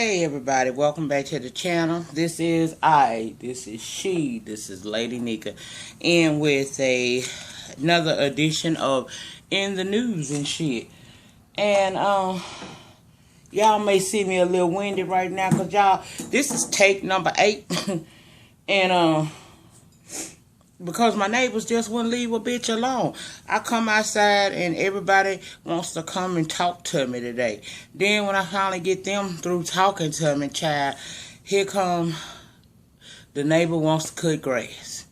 Hey everybody, welcome back to the channel. This is she, this is Lady Nika, and with another edition of In the News and shit. And y'all may see me a little winded right now, cause y'all, this is take number 8. And because my neighbors just wouldn't leave a bitch alone. I come outside and everybody wants to come and talk to me today. Then when I finally get them through talking to me, child, here come the neighbor wants to cut grass.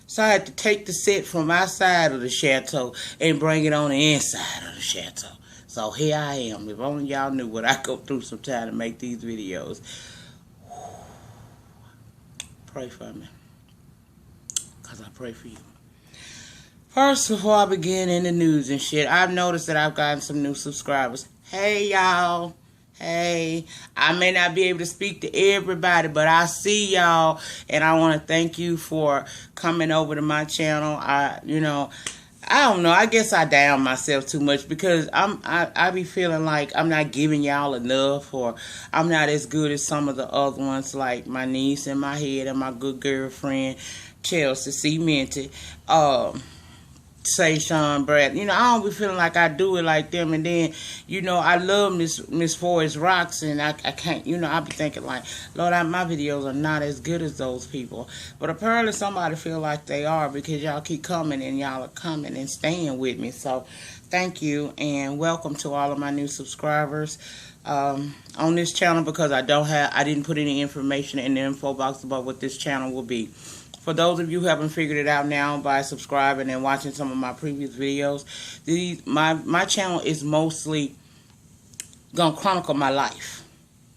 So I had to take the set from outside of the chateau and bring it on the inside of the chateau. So here I am. If only y'all knew what I go through sometimes to make these videos. Pray for me, because I pray for you. First, before I begin in the news and shit, I've noticed that I've gotten some new subscribers. Hey, y'all. Hey, I may not be able to speak to everybody, but I see y'all, and I want to thank you for coming over to my channel. I don't know. I guess I down myself too much because I be feeling like I'm not giving y'all enough, or I'm not as good as some of the other ones, like my niece and my head and my good girlfriend Chelsea Cemented, say Sean Brad. I don't be feeling like I do it like them. And then, I love Miss Forrest Rocks, and I can't, I be thinking like, Lord, my videos are not as good as those people. But apparently somebody feel like they are, because y'all keep coming and y'all are coming and staying with me. So thank you, and welcome to all of my new subscribers on this channel, because I didn't put any information in the info box about what this channel will be. For those of you who haven't figured it out now by subscribing and watching some of my previous videos, my channel is mostly going to chronicle my life.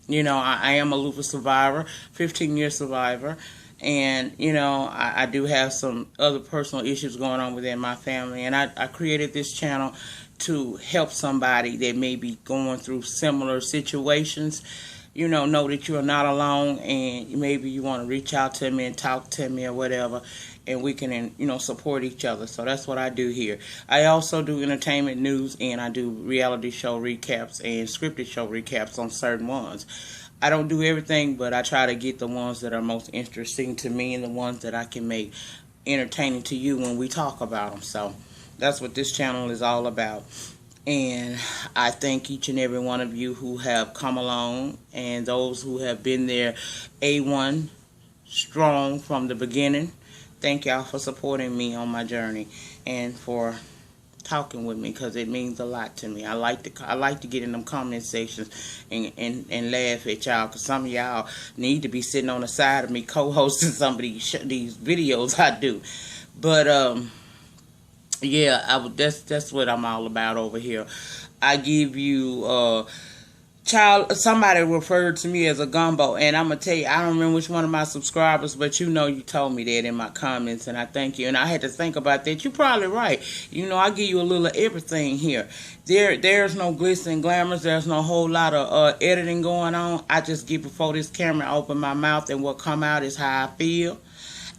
I am a lupus survivor, 15-year survivor, and, I do have some other personal issues going on within my family, and I created this channel to help somebody that may be going through similar situations. Know that you're not alone, and maybe you want to reach out to me and talk to me or whatever, and we can, support each other. So that's what I do here. I also do entertainment news, and I do reality show recaps and scripted show recaps on certain ones. I don't do everything, but I try to get the ones that are most interesting to me and the ones that I can make entertaining to you when we talk about them. So that's what this channel is all about. And I thank each and every one of you who have come along, and those who have been there A1 strong from the beginning. Thank y'all for supporting me on my journey and for talking with me, because it means a lot to me. I like to get in them comment sections and laugh at y'all, because some of y'all need to be sitting on the side of me co-hosting some of these videos I do. But yeah, that's what I'm all about over here. I give you somebody referred to me as a gumbo, and I'm gonna tell you, I don't remember which one of my subscribers, but you told me that in my comments, and I thank you. And I had to think about that. You're probably right. I give you a little of everything here. There's no glitz and glamours. There's no whole lot of editing going on. I just get before this camera, I open my mouth, and what come out is how I feel.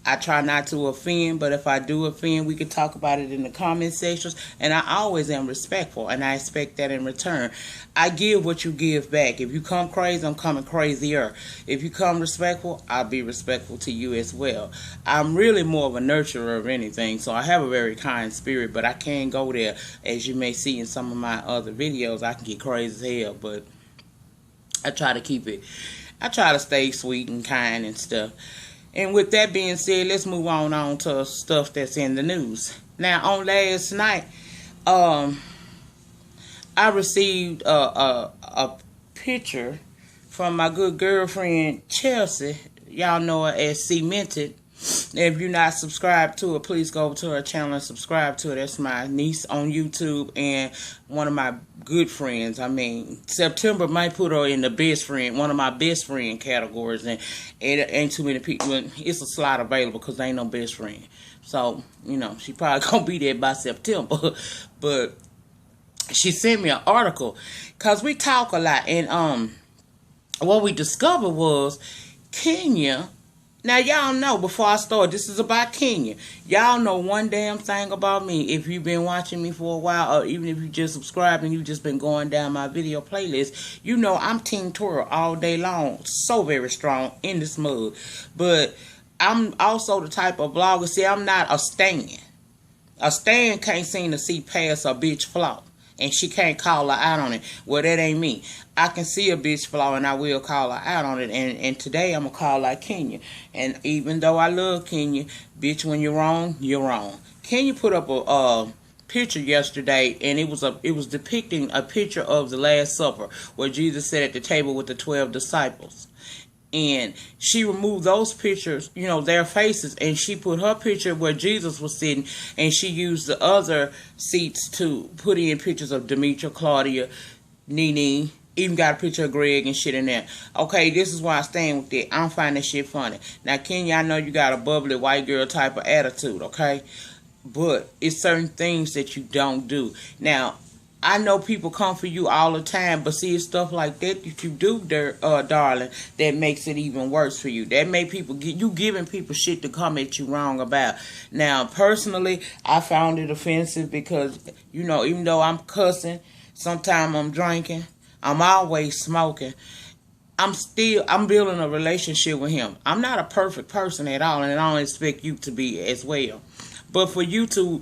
I try not to offend, but if I do offend, we can talk about it in the comment sections. And I always am respectful, and I expect that in return. I give what you give back. If you come crazy, I'm coming crazier. If you come respectful, I'll be respectful to you as well. I'm really more of a nurturer of anything, so I have a very kind spirit, but I can go there. As you may see in some of my other videos, I can get crazy as hell, but I try to keep it. I try to stay sweet and kind and stuff. And with that being said, let's move on to stuff that's in the news. Now, on last night, I received a picture from my good girlfriend Chelsea. Y'all know her as Cemented. If you're not subscribed to her, please go over to her channel and subscribe to her. That's my niece on YouTube and one of my good friends. I mean, September might put her in the best friend, one of my best friend categories. And it ain't too many people. It's a slot available because there ain't no best friend. So, she probably gonna be there by September. But she sent me an article, because we talk a lot. And what we discovered was Kenya Now, y'all know, before I start, this is about Kenya. Y'all know one damn thing about me. If you've been watching me for a while, or even if you just subscribed and you've just been going down my video playlist, you know I'm Team Twirl all day long. So very strong in this mug. But I'm also the type of blogger, see, I'm not a stan. A stan can't seem to see past a bitch flaw. And she can't call her out on it. Well, that ain't me. I can see a bitch flaw and I will call her out on it. And today I'm going to call out Kenya. And even though I love Kenya, bitch, when you're wrong, you're wrong. Kenya put up a picture yesterday, and it was depicting a picture of the Last Supper where Jesus sat at the table with the 12 disciples. And she removed those pictures, you know, their faces, and she put her picture where Jesus was sitting, and she used the other seats to put in pictures of Demetria, Claudia, Nene, even got a picture of Greg and shit in there. Okay, this is why I stand with it. I don't find that shit funny. Now, Kenya, I know you got a bubbly white girl type of attitude, okay? But it's certain things that you don't do. Now, I know people come for you all the time, but see, it's stuff like that you do, darling, that makes it even worse for you. That make people you giving people shit to come at you wrong about. Now, personally, I found it offensive because, you know, even though I'm cussing, sometimes I'm drinking, I'm always smoking, I'm building a relationship with him. I'm not a perfect person at all, and I don't expect you to be as well. But for you to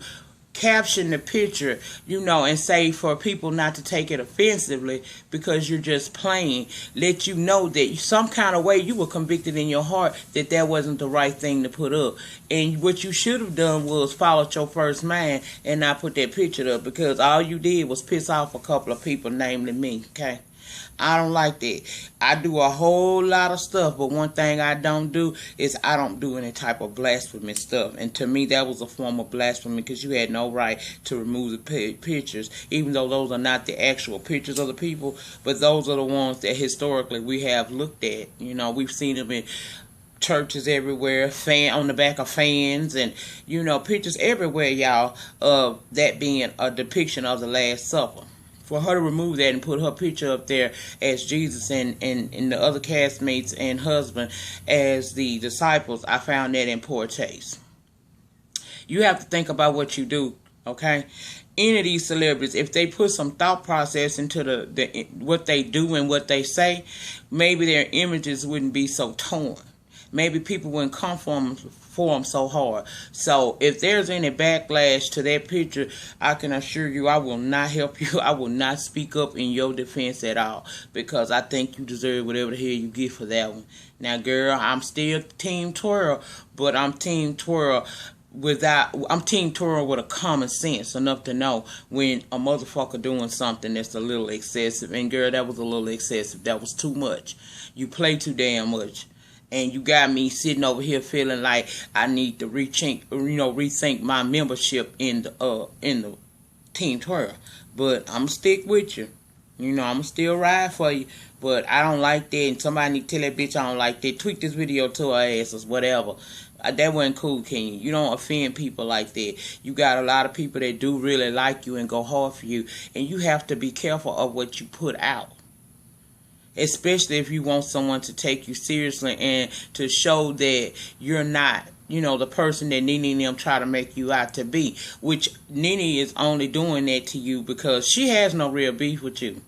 caption the picture, you know, and say for people not to take it offensively because you're just playing, let you know that some kind of way you were convicted in your heart that that wasn't the right thing to put up. And what you should have done was followed your first mind and not put that picture up, because all you did was piss off a couple of people, namely me, okay? I don't like that. I do a whole lot of stuff, but one thing I don't do is I don't do any type of blasphemy stuff. And to me, that was a form of blasphemy because you had no right to remove the pictures, even though those are not the actual pictures of the people, but those are the ones that historically we have looked at. You know, we've seen them in churches everywhere, on the back of fans, and, you know, pictures everywhere, y'all, of that being a depiction of the Last Supper. For her to remove that and put her picture up there as Jesus and the other castmates and husband as the disciples, I found that in poor taste. You have to think about what you do, okay? Any of these celebrities, if they put some thought process into what they do and what they say, maybe their images wouldn't be so torn. Maybe people wouldn't come for them so hard. So if there's any backlash to that picture, I can assure you I will not help you. I will not speak up in your defense at all, because I think you deserve whatever the hell you get for that one. Now, girl, I'm still Team Twirl, but I'm Team Twirl with a common sense enough to know when a motherfucker doing something that's a little excessive. And girl, that was a little excessive. That was too much. You play too damn much. And you got me sitting over here feeling like I need to rethink my membership in the Team Twirl. But I'm stick with you. You know, I'm still ride for you. But I don't like that. And somebody need to tell that bitch I don't like that. Tweet this video to her ass or whatever. That wasn't cool, Kenya. You don't offend people like that. You got a lot of people that do really like you and go hard for you. And you have to be careful of what you put out. Especially if you want someone to take you seriously and to show that you're not, you know, the person that Nene and them try to make you out to be. Which Nene is only doing that to you because she has no real beef with you.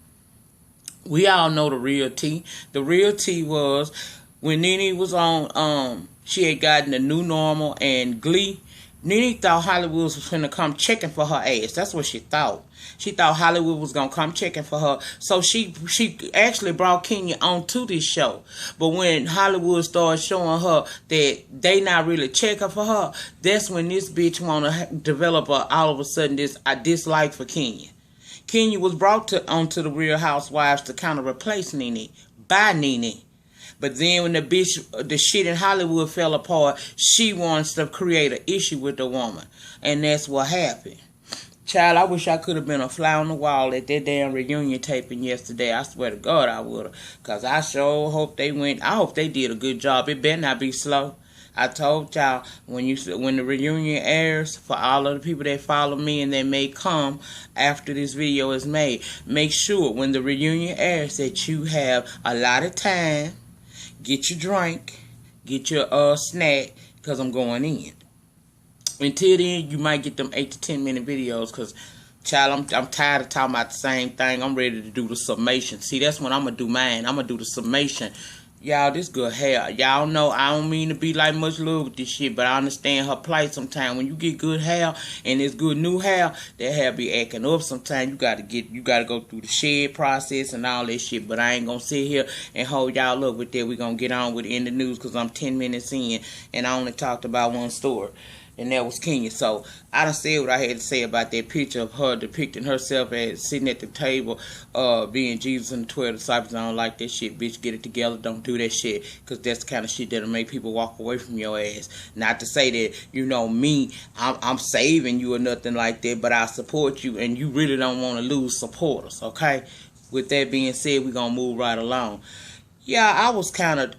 We all know the real tea. The real tea was when Nene was on, she had gotten the New Normal and Glee. Nene thought Hollywood was going to come checking for her ass. That's what she thought. She thought Hollywood was going to come checking for her. So she actually brought Kenya onto this show. But when Hollywood started showing her that they not really checking for her, that's when this bitch want to develop all of a sudden a dislike for Kenya. Kenya was brought onto the Real Housewives to kind of replace Nene by Nene. But then when the shit in Hollywood fell apart, she wants to create an issue with the woman. And that's what happened. Child, I wish I could have been a fly on the wall at that damn reunion taping yesterday. I swear to God I would have. Because I sure hope they did a good job. It better not be slow. I told y'all, when the reunion airs, for all of the people that follow me and that may come after this video is made, make sure when the reunion airs that you have a lot of time. Get your drink, Get your snack, because I'm going in. Until then, you might get them 8 to 10 minute videos, because, child, I'm tired of talking about the same thing. I'm ready to do the summation. See, that's when I'm going to do mine. I'm going to do the summation. Y'all, this good hair. Y'all know I don't mean to be like much love with this shit, but I understand her plight sometimes. When you get good hair and it's good new hair, that hair be acting up sometimes. You gotta go through the shed process and all that shit. But I ain't gonna sit here and hold y'all up with that. We gonna get on with it in the news, because I'm 10 minutes in and I only talked about one story. And that was Kenya. So I done said what I had to say about that picture of her depicting herself as sitting at the table, being Jesus and the 12 disciples. I don't like that shit, bitch. Get it together. Don't do that shit, because that's the kind of shit that'll make people walk away from your ass. Not to say that, you know, me, I'm saving you or nothing like that, but I support you, and you really don't want to lose supporters, okay? With that being said, we're going to move right along. Yeah,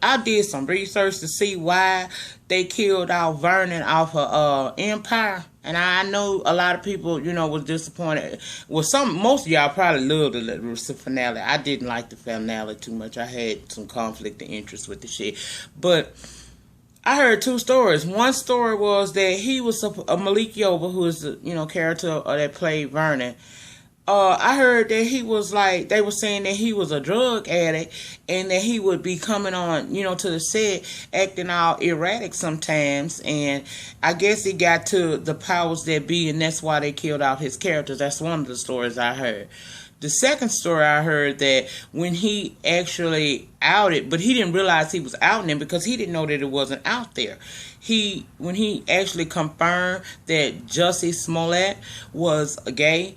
I did some research to see why they killed off Vernon off of Empire. And I know a lot of people, you know, was disappointed. Well, most of y'all probably loved the finale. I didn't like the finale too much. I had some conflict of interest with the shit. But I heard two stories. One story was that he was Malik Yoba, who is the, you know, character that played Vernon. I heard that he was like, they were saying that he was a drug addict and that he would be coming on, you know, to the set acting all erratic sometimes. And I guess he got to the powers that be, and that's why they killed off his characters. That's one of the stories I heard. The second story I heard, that when he actually outed, but he didn't realize he was outing him because he didn't know that it wasn't out there. When he actually confirmed that Jussie Smollett was gay,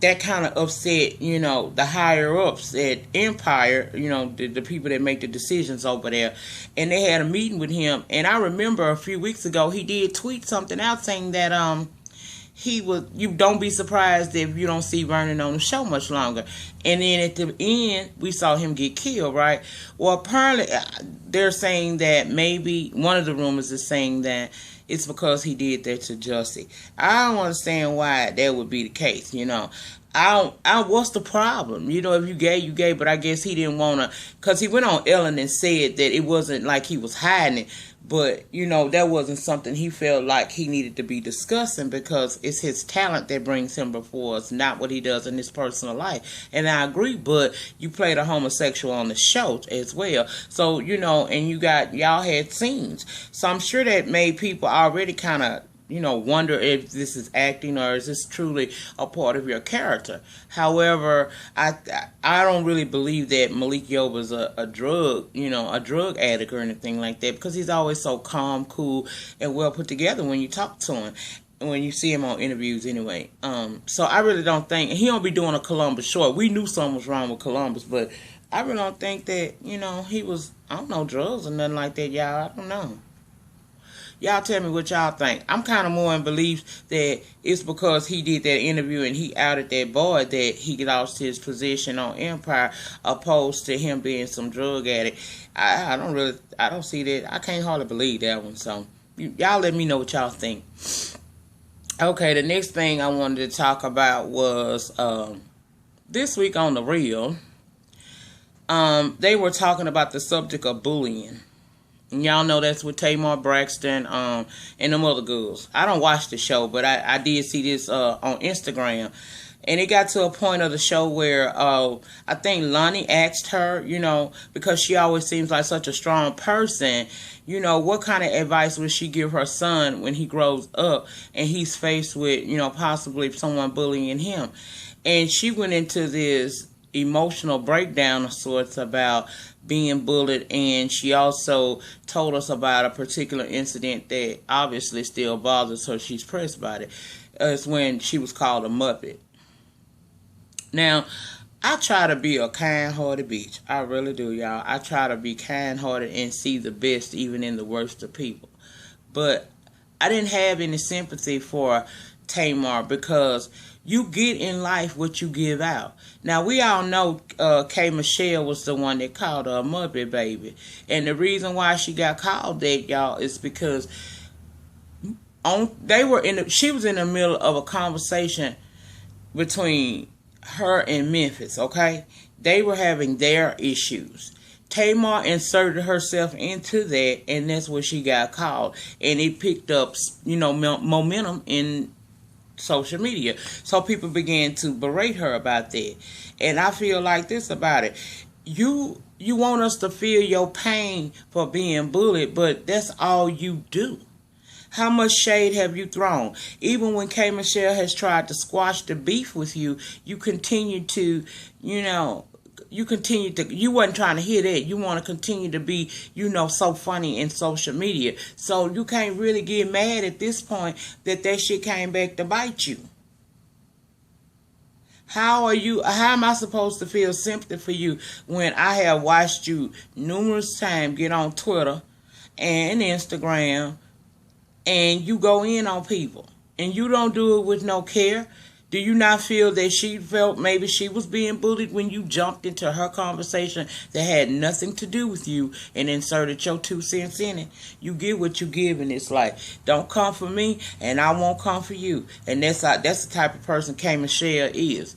that kind of upset, you know, the higher ups at Empire, you know, the people that make the decisions over there. And they had a meeting with him. And I remember a few weeks ago, he did tweet something out saying that you don't be surprised if you don't see Vernon on the show much longer. And then at the end, we saw him get killed, right? Well, apparently they're saying that maybe one of the rumors is saying that it's because he did that to Jussie. I don't understand why that would be the case, you know. What's the problem? You know, if you gay, you gay, but I guess he didn't want to, because he went on Ellen and said that it wasn't like he was hiding it, but, you know, that wasn't something he felt like he needed to be discussing, because it's his talent that brings him before us, not what he does in his personal life. And I agree, but you played a homosexual on the show as well. So, you know, and y'all had scenes. So I'm sure that made people already kind of, you know, wonder if this is acting or is this truly a part of your character. However, I don't really believe that Malik Yoba's a drug addict or anything like that, because he's always so calm, cool, and well put together when you talk to him, and when you see him on interviews anyway. So I really don't think, and he don't be doing a Columbus short. We knew something was wrong with Columbus, but I really don't think that, you know, he was, I don't know, drugs or nothing like that, y'all. I don't know. Y'all tell me what y'all think. I'm kind of more in belief that it's because he did that interview and he outed that boy that he lost his position on Empire, opposed to him being some drug addict. I don't see that. I can't hardly believe that one. So y'all let me know what y'all think. Okay, the next thing I wanted to talk about was this week on The Real. They were talking about the subject of bullying. And y'all know that's with Tamar Braxton and them other girls. I don't watch the show, but I did see this on Instagram. And it got to a point of the show where I think Lonnie asked her, you know, because she always seems like such a strong person, you know, what kind of advice would she give her son when he grows up and he's faced with, you know, possibly someone bullying him. And she went into this emotional breakdown of sorts about being bullied, and she also told us about a particular incident that obviously still bothers her. She's pressed by it. It's when she was called a Muppet. Now, I try to be a kind-hearted bitch. I really do, y'all. I try to be kind-hearted and see the best even in the worst of people. But I didn't have any sympathy for Tamar, because you get in life what you give out. Now, we all know K. Michelle was the one that called her a Muppet baby. And the reason why she got called that, y'all, is because she was in the middle of a conversation between her and Memphis, okay? They were having their issues. Tamar inserted herself into that, and that's where she got caught. And it picked up, momentum in social media. So people began to berate her about that. And I feel like this about it. You want us to feel your pain for being bullied, but that's all you do. How much shade have you thrown? Even when K. Michelle has tried to squash the beef with you, you continue to, you wasn't trying to hear that. You want to continue to be, so funny in social media. So you can't really get mad at this point that shit came back to bite you. How am I supposed to feel sympathy for you when I have watched you numerous times get on Twitter and Instagram and you go in on people and you don't do it with no care? Do you not feel that she felt maybe she was being bullied when you jumped into her conversation that had nothing to do with you and inserted your 2 cents in it? You get what you give, and it's like, don't come for me and I won't come for you. And that's the type of person K. Michelle is.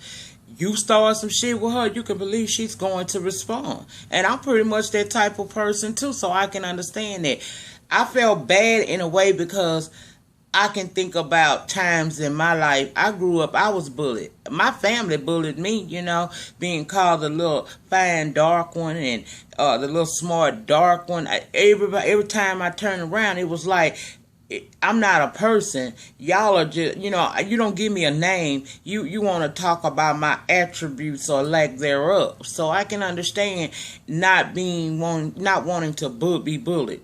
You start some shit with her, you can believe she's going to respond. And I'm pretty much that type of person too, so I can understand that. I felt bad in a way because I can think about times in my life. I grew up, I was bullied. My family bullied me, being called the little fine dark one and the little smart dark one. Every time I turned around, it was like, I'm not a person. Y'all are just, you don't give me a name. You want to talk about my attributes or lack thereof. So I can understand not wanting to be bullied,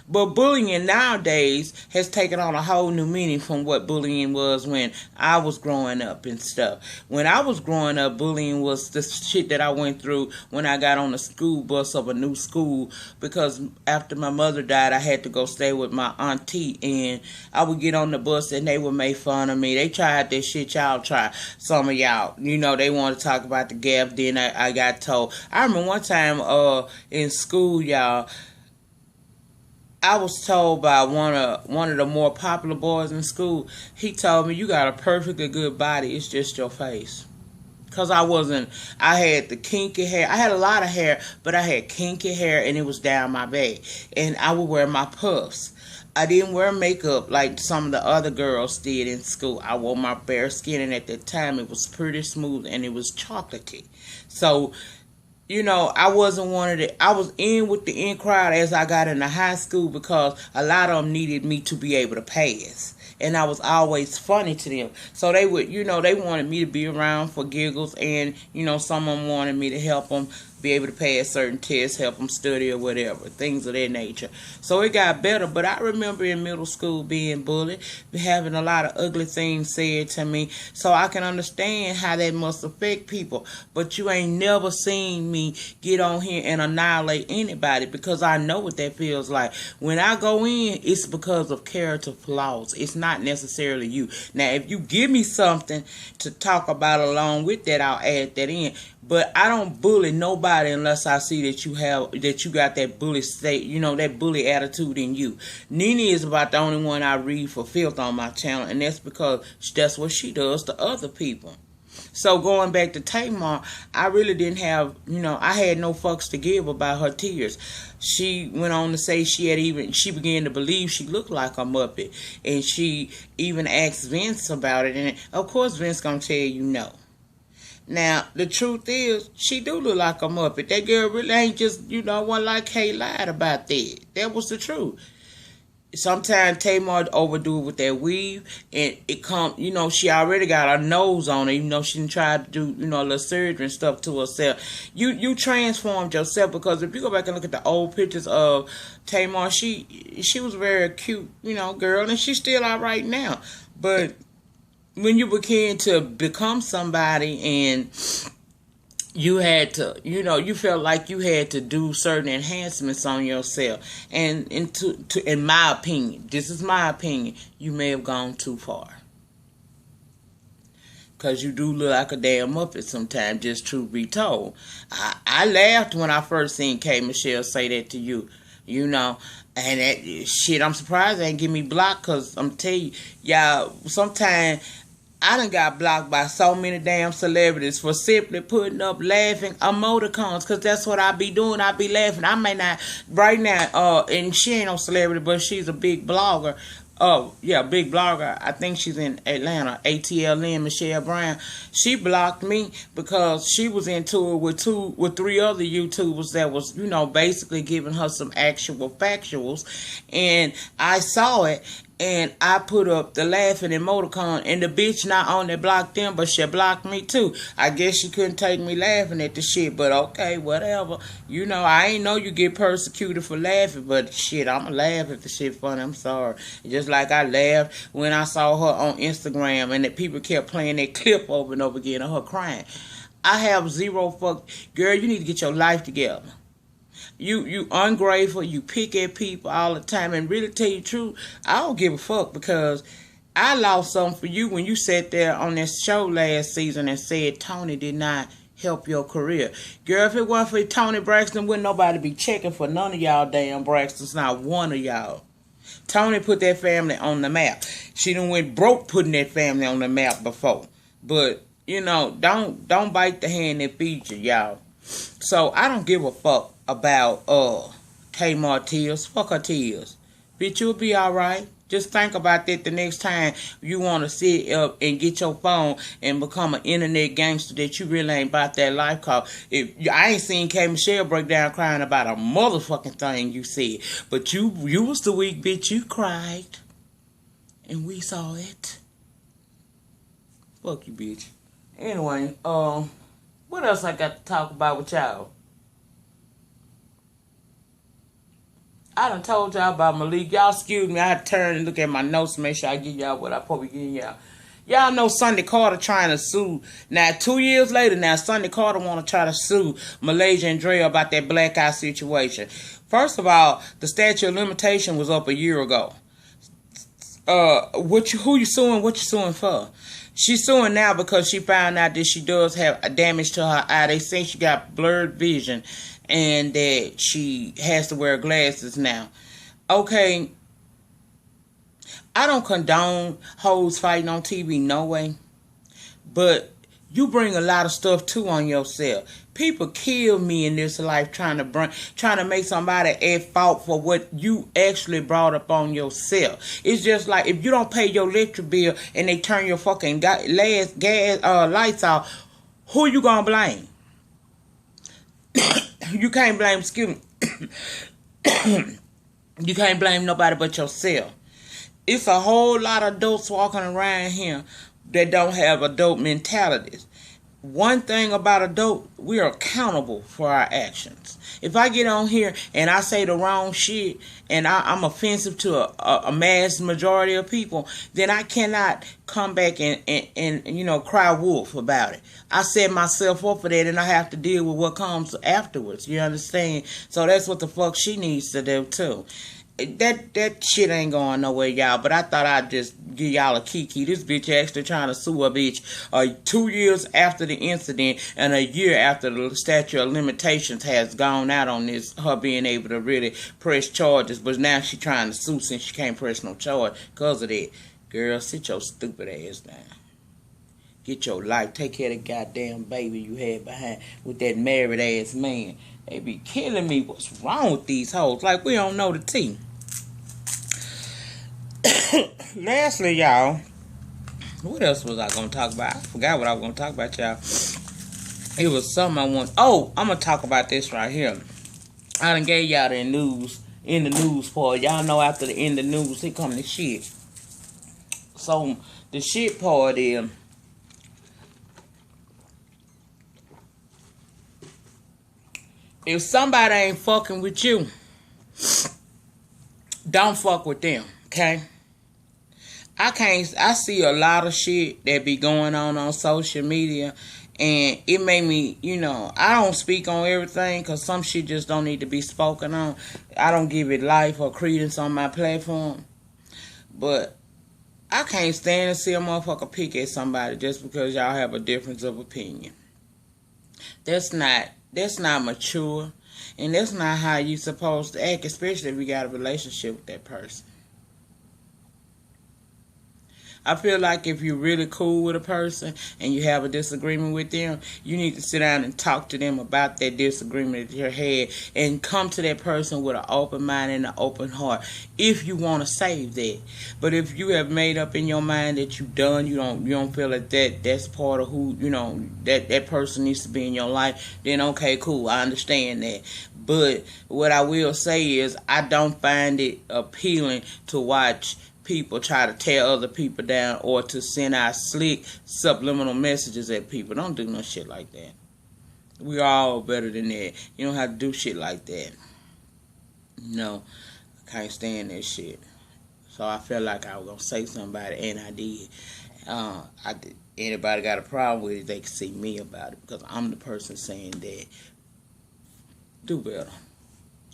But bullying nowadays has taken on a whole new meaning from what bullying was when I was growing up and stuff. When I was growing up, bullying was the shit that I went through when I got on the school bus of a new school, because after my mother died, I had to go stay with my auntie, and I would get on the bus and they would make fun of me. They tried that shit y'all try. Some of y'all, they want to talk about the gap. Then I got told. I remember one time in school, y'all, I was told by one of the more popular boys in school, he told me, you got a perfectly good body, it's just your face. Because I had the kinky hair. I had a lot of hair, but I had kinky hair and it was down my back. And I would wear my puffs. I didn't wear makeup like some of the other girls did in school. I wore my bare skin, and at that time it was pretty smooth and it was chocolatey. So, I wasn't one of the, I was in with the in crowd as I got into high school because a lot of them needed me to be able to pass. And I was always funny to them. So they would, they wanted me to be around for giggles, and, some of them wanted me to help them be able to pass certain tests, help them study or whatever, things of that nature. So it got better, but I remember in middle school being bullied, having a lot of ugly things said to me, so I can understand how that must affect people. But you ain't never seen me get on here and annihilate anybody, because I know what that feels like. When I go in, it's because of character flaws. It's not necessarily you. Now, if you give me something to talk about along with that, I'll add that in. But I don't bully nobody unless I see that you got that bully state, that bully attitude in you. Nene is about the only one I read for filth on my channel, and that's because that's what she does to other people. So going back to Tamar, I really didn't have, I had no fucks to give about her tears. She went on to say she began to believe she looked like a Muppet, and she even asked Vince about it, and of course Vince gonna tell you no. Now, the truth is, she do look like a Muppet. That girl really ain't just, one like Kay lied about that. That was the truth. Sometimes Tamar overdo it with that weave, and it come, she already got her nose on it, she didn't try to do, a little surgery and stuff to herself. You transformed yourself, because if you go back and look at the old pictures of Tamar, she was a very cute, girl, and she's still all right now. But when you begin to become somebody and you had to, you felt like you had to do certain enhancements on yourself. And in my opinion, this is my opinion, you may have gone too far. Because you do look like a damn Muppet sometimes, just truth be told. I laughed when I first seen K. Michelle say that to you, And that shit, I'm surprised they ain't give me blocked, because I'm telling you, y'all, sometimes I done got blocked by so many damn celebrities for simply putting up laughing emoticons, because that's what I be doing. I be laughing. I may not, right now, and she ain't no celebrity, but she's a big blogger. Oh, yeah, big blogger. I think she's in Atlanta. ATLN, Michelle Brown. She blocked me because she was into it with three other YouTubers that was, you know, basically giving her some actual factuals. And I saw it. And I put up the laughing emoticon, and the bitch not only blocked them, but she blocked me too. I guess she couldn't take me laughing at the shit, but okay, whatever. You know, I ain't know you get persecuted for laughing, but shit, I'ma laugh if the shit funny. I'm sorry. Just like I laughed when I saw her on Instagram, and the people kept playing that clip over and over again of her crying. I have zero fuck. Girl, you need to get your life together. You ungrateful, you pick at people all the time, and really tell you the truth, I don't give a fuck, because I lost something for you when you sat there on that show last season and said Tony did not help your career. Girl, if it wasn't for Tony Braxton, wouldn't nobody be checking for none of y'all damn Braxtons, not one of y'all. Tony put that family on the map. She done went broke putting that family on the map before. But, you know, don't bite the hand that feeds you, y'all. So I don't give a fuck about Tamar tears. Fuck her tears. Bitch, you'll be alright. Just think about that the next time you want to sit up and get your phone and become an internet gangster that you really ain't about that life. Cause I ain't seen K. Michelle break down crying about a motherfucking thing you said. But you was the weak bitch. You cried. And we saw it. Fuck you, bitch. Anyway, what else I got to talk about with y'all? I done told y'all about Malik. Y'all excuse me. I had to turn and look at my notes to make sure I give y'all what I probably give y'all. Y'all know Sunday Carter trying to sue. Now, 2 years later now, Sunday Carter want to try to sue Malaysia and Dre about that black eye situation. First of all, the statute of limitation was up a year ago. Who you suing? What you suing for? She's suing now because she found out that she does have a damage to her eye. They say she got blurred vision and that she has to wear glasses now. Okay, I don't condone hoes fighting on TV, no way. But you bring a lot of stuff too on yourself. People kill me in this life trying to make somebody at fault for what you actually brought up on yourself. It's just like if you don't pay your electric bill and they turn your fucking gas lights off, who you gonna blame? You can't blame, excuse me. You can't blame nobody but yourself. It's a whole lot of adults walking around here that don't have adult mentalities. One thing about adult, we are accountable for our actions. If I get on here and I say the wrong shit and I'm offensive to a mass majority of people, then I cannot come back and you know, cry wolf about it. I set myself up for that and I have to deal with what comes afterwards. You understand? So that's what the fuck she needs to do too. That shit ain't going nowhere, y'all. But I thought I'd just give y'all a kiki. This bitch actually trying to sue a bitch 2 years after the incident and a year after the statute of limitations has gone out on this, her being able to really press charges. But now she trying to sue since she can't press no charge because of that. Girl, sit your stupid ass down. Get your life. Take care of the goddamn baby you had behind with that married ass man. They be killing me. What's wrong with these hoes? Like we don't know the tea. Lastly, y'all, what else was I going to talk about? I forgot what I was going to talk about, y'all. It was something I want. Oh, I'm going to talk about this right here. I done gave y'all the news, in the news part. Y'all know after the end of the news, here come the shit. So, the shit part is, if somebody ain't fucking with you, don't fuck with them, okay? I see a lot of shit that be going on social media, and it made me, you know, I don't speak on everything because some shit just don't need to be spoken on. I don't give it life or credence on my platform, but I can't stand to see a motherfucker pick at somebody just because y'all have a difference of opinion. That's not mature, and that's not how you supposed to act, especially if you got a relationship with that person. I feel like if you're really cool with a person and you have a disagreement with them, you need to sit down and talk to them about that disagreement that you had and come to that person with an open mind and an open heart if you want to save that. But if you have made up in your mind that you done, you don't feel like that's part of who, that person needs to be in your life, then okay, cool, I understand that. But what I will say is I don't find it appealing to watch people try to tear other people down or to send out slick subliminal messages at people. Don't do no shit like that. We all better than that. You don't have to do shit like that. No, I can't stand that shit. So I felt like I was gonna say something about it, and I did. Anybody got a problem with it, they can see me about it, because I'm the person saying that. Do better.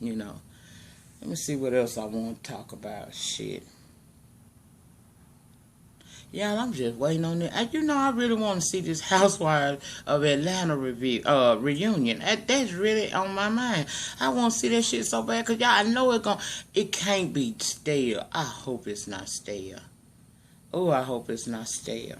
Let me see what else I want to talk about. Shit. Yeah, I'm just waiting on it. I really want to see this Housewives of Atlanta reunion. That's really on my mind. I want to see that shit so bad, because y'all, I know it can't be stale. I hope it's not stale. Oh, I hope it's not stale.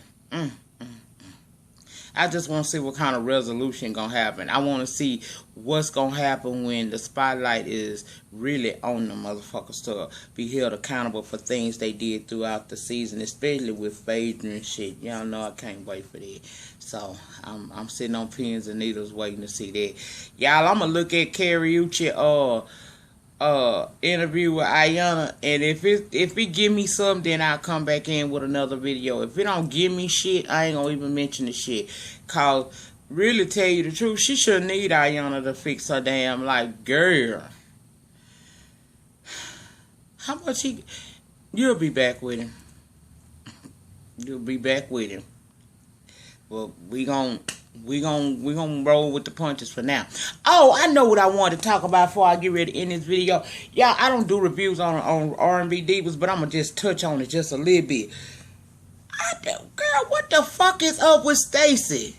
I just want to see what kind of resolution gonna happen. I want to see what's gonna happen when the spotlight is really on the motherfuckers to be held accountable for things they did throughout the season, especially with Phaedra and shit. Y'all know I can't wait for that. So I'm sitting on pins and needles waiting to see that. Y'all, I'm gonna look at Karaoke interview with Ayana, and if it give me something, then I'll come back in with another video. If it don't give me shit, I ain't gonna even mention the shit. Cause really, tell you the truth, she shouldn't need Ayana to fix her damn girl. How much you'll be back with him. You'll be back with him. Well, we gon' roll with the punches for now. Oh, I know what I wanted to talk about before I get ready to end this video. Y'all, I don't do reviews on R&B divas, but I'm going to just touch on it just a little bit. Girl, what the fuck is up with Stacey?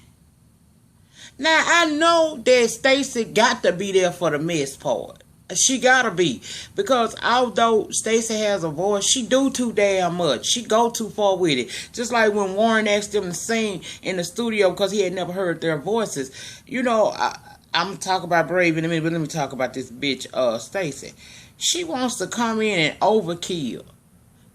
Now, I know that Stacey got to be there for the mess part. She gotta be, because although Stacey has a voice, she do too damn much. She go too far with it. Just like when Warren asked them to sing in the studio because he had never heard their voices. I'm gonna talk about Brave in a minute, but let me talk about this bitch, Stacey. She wants to come in and overkill.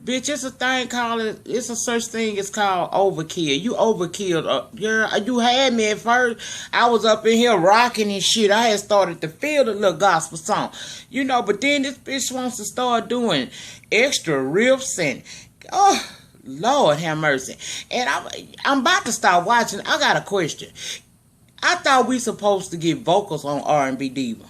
Bitch, it's a such thing as called overkill. You overkilled. You had me at first. I was up in here rocking and shit. I had started to feel the little gospel song. But then this bitch wants to start doing extra riffs and, oh, Lord have mercy. And I'm about to start watching. I got a question. I thought we supposed to get vocals on R&B Diva.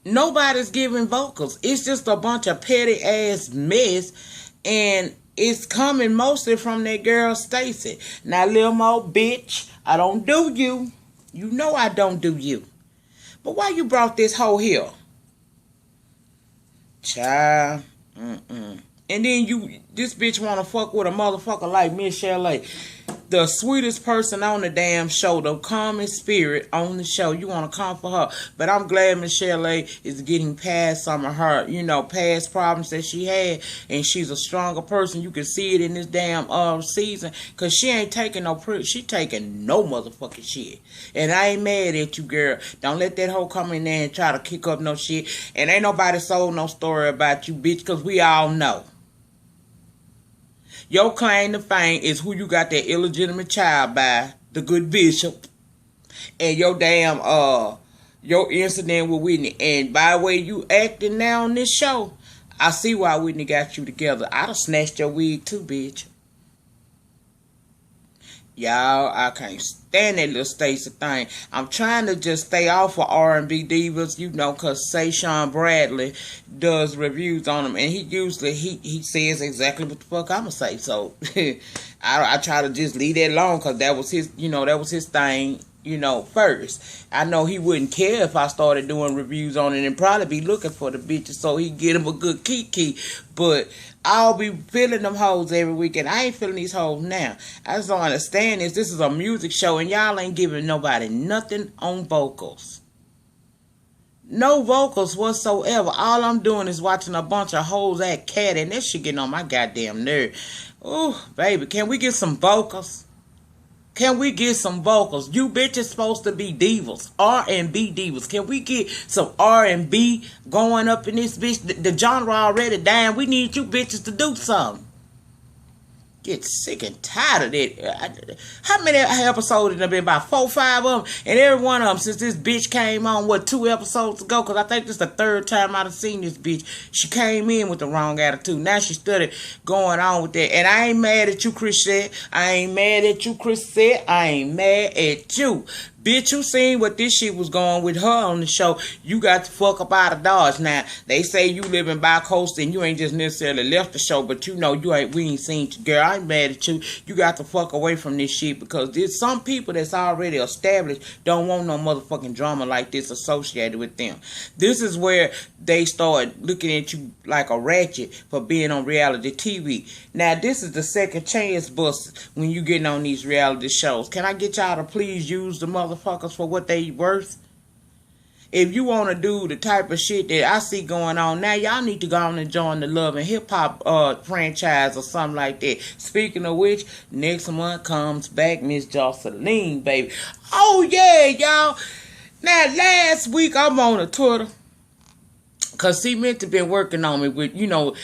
Nobody's giving vocals. It's just a bunch of petty ass mess, and it's coming mostly from that girl Stacey. Now, Lil Mo, bitch, I don't do you. You know I don't do you. But why you brought this hoe here? Child. And then this bitch wanna fuck with a motherfucker like Michelle A. The sweetest person on the damn show, the calmest spirit on the show. You want to come for her. But I'm glad Michelle A is getting past some of her, past problems that she had. And she's a stronger person. You can see it in this damn season. Because she ain't taking she taking no motherfucking shit. And I ain't mad at you, girl. Don't let that hoe come in there and try to kick up no shit. And ain't nobody sold no story about you, bitch. Because we all know. Your claim to fame is who you got that illegitimate child by, the good bishop, and your damn, your incident with Whitney. And by the way you acting now on this show, I see why Whitney got you together. I'd have snatched your wig too, bitch. Y'all, I can't stand that little Stacey thing. I'm trying to just stay off of R&B divas, because Sayshawn Bradley does reviews on them, and he usually he says exactly what the fuck I'ma say. So I try to just leave that alone, because that was his, that was his thing, first. I know he wouldn't care if I started doing reviews on it and probably be looking for the bitches so he get him a good kiki. But I'll be feeling them hoes every weekend. I ain't feeling these hoes now. I just don't understand this. This is a music show and y'all ain't giving nobody nothing on vocals. No vocals whatsoever. All I'm doing is watching a bunch of hoes act cat, and that shit getting on my goddamn nerve. Ooh, baby, can we get some vocals? Can we get some vocals? You bitches supposed to be divas, R&B divas. Can we get some R&B going up in this bitch? The genre already dying. We need you bitches to do something. Get sick and tired of it. How many episodes have been? About 4 or 5 of them. And every one of them since this bitch came on, 2 episodes ago? Because I think this is the 3rd time I've seen this bitch. She came in with the wrong attitude. Now she started going on with that. And I ain't mad at you, Chrisette. I ain't mad at you, Chrisette. I ain't mad at you. Bitch, you seen what this shit was going with her on the show. You got the fuck up out of Dodge. Now, they say you live in bi-coast and you ain't just necessarily left the show, but you know we ain't seen you. Girl, I ain't mad at you. You got to fuck away from this shit because there's some people that's already established don't want no motherfucking drama like this associated with them. This is where they start looking at you like a ratchet for being on reality TV. Now, this is the second chance bust when you getting on these reality shows. Can I get y'all to please use the motherfuckers for what they worth? If you want to do the type of shit that I see going on now, y'all need to go on and join the Love and Hip Hop franchise or something like that. Speaking of which, next month comes back Miss Jocelyn, baby. Oh, yeah, y'all. Now, last week, I'm on a Twitter. Because Cementa been working on me with, you know,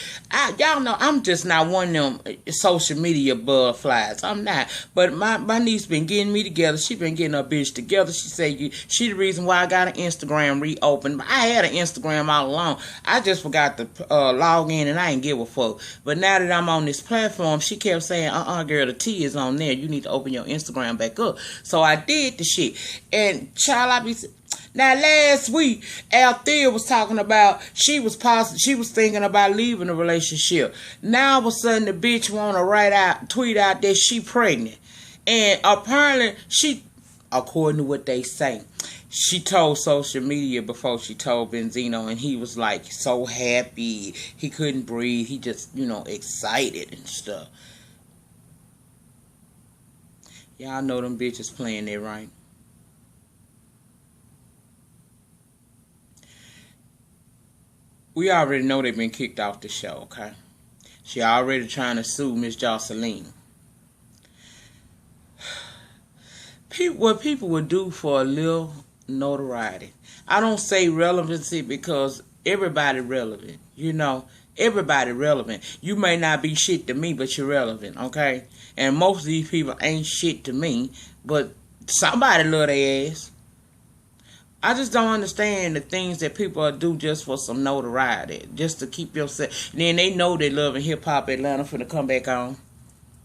y'all know I'm just not one of them social media butterflies. I'm not. But my niece been getting me together. She been getting her bitch together. She said she the reason why I got an Instagram reopened. I had an Instagram all along. I just forgot to log in and I ain't give a fuck. But now that I'm on this platform, she kept saying, girl, the T is on there. You need to open your Instagram back up. So I did the shit. And child, I be... Now, last week, Althea was talking about she was thinking about leaving the relationship. Now, all of a sudden, the bitch want to tweet out that she pregnant. And apparently, according to what they say, she told social media before she told Benzino, and he was like so happy. He couldn't breathe. He just, excited and stuff. Y'all know them bitches playing that right. We already know they've been kicked off the show, okay? She already trying to sue Miss Jocelyn. What people would do for a little notoriety. I don't say relevancy because everybody relevant, Everybody relevant. You may not be shit to me, but you're relevant, okay? And most of these people ain't shit to me, but somebody love their ass. I just don't understand the things that people do just for some notoriety, just to keep yourself. And then they know they Love and Hip Hop Atlanta finna come back on.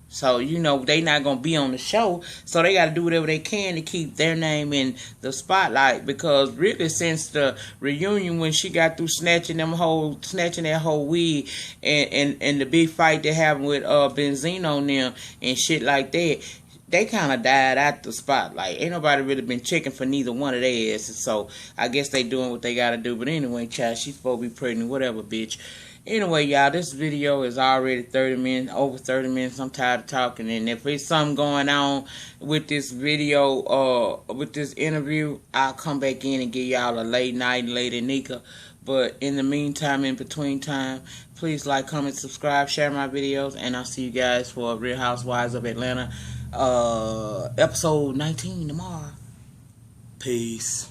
So, they not going to be on the show. So they got to do whatever they can to keep their name in the spotlight. Because really since the reunion when she got through snatching that whole wig and the big fight they having with Benzino and them and shit like that, they kind of died out the spotlight. Ain't nobody really been checking for neither one of their asses. So I guess they doing what they got to do. But anyway, child, she's supposed to be pregnant, whatever, bitch. Anyway, y'all, this video is already 30 minutes, over 30 minutes. I'm tired of talking. And if there's something going on with this video, with this interview, I'll come back in and give y'all a late night, Lady Nika. But in the meantime, in between time, please like, comment, subscribe, share my videos. And I'll see you guys for Real Housewives of Atlanta, episode 19 tomorrow. Peace.